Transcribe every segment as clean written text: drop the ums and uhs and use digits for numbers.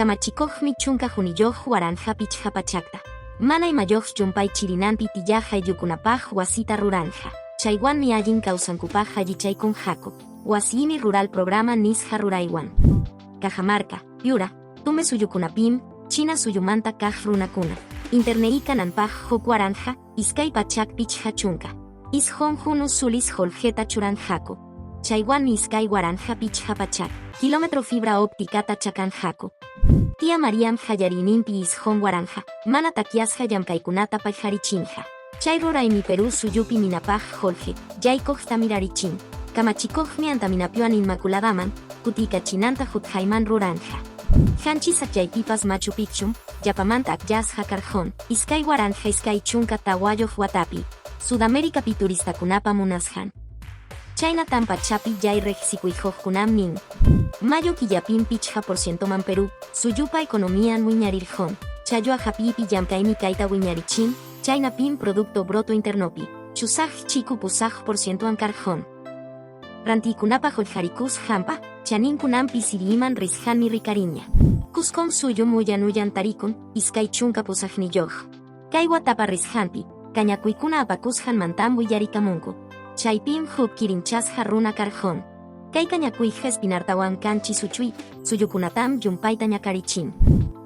kamachikoqmi chunka hunilloq waranja pichqapachakta. Mana imayoq llumpay chirinanpi tiyaqa ayllukunapaq wasita ruranja. Chaywanmi allin kawsankupaq allichaykun haku. Wasimi Rural Programa Nisqa Ruraywan. Cajamarca, Piura, Tume suyukunapim, China suyumanta kaq runakuna. Internei kananpaq huk waranja, iskay pachak pichqa chunka. Ishon hunu sulis holgeta churanjaku. Chaywanmi iskay waranja pichqa pachak. Kilómetro fibra ópticata chakanjaku. Tía Mariam Hayarininpi ishon waranja, mana takiasqa llamkaykunata payjarichinja. Chay ruraymi Perú suyupi minapaq holge, yaykoj tamirarichin. Kamachikoqmi antaminapiwan Inmaculadaman, kutikachinanta huthayman ruranja. Hanchis akyaypipas Machu Picchum, yapamanta akyasqa karjon, iskay waranja iskay chunka tawayoq watapi. Sudamérica pituristakunapa munashan. Chayna tampachapi yay reqsikuykojkunam nin. Mayo killapin pichqa porcientoman Perú, suyupa economían wiñarirjon. Chayo ajapipi llamkaymi kayta wiñarichin, chaynapim producto bruto internopi. Chusaj chiku pusaj porcientoan karjon. Rantikunapa holjarikus hampa, chaninkunampi siriman rishanmi ricariña. Kuskon suyo muyanuyan tarikun, iskay chunka pusajniyoj. Kay watapa rishanpi, kañakuykuna apakushan mantam willarikamunku. Chaypim huk kirinchasqa runa karjon. Kay kañakuyqa espinartawan kanchi suchuy, suyukunatam llumpayta ñakarichin.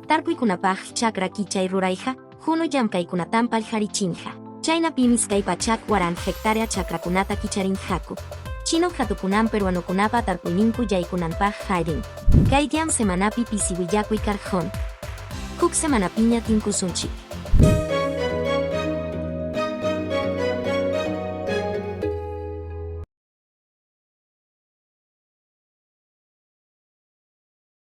Tarpuykunapaq chakra kichay rurayqa, hunu llamkaykunatam paljarichinja. Chaynapim iskay pachak waran hectarea chakrakunata kicharinjaku. Chino hatukunan peruanukunapa tarpuyninku yaykunanpaq hayrin. Kaytiam semanapi pisiwillakuy karjon. Huk semanapiña tinkusunchik.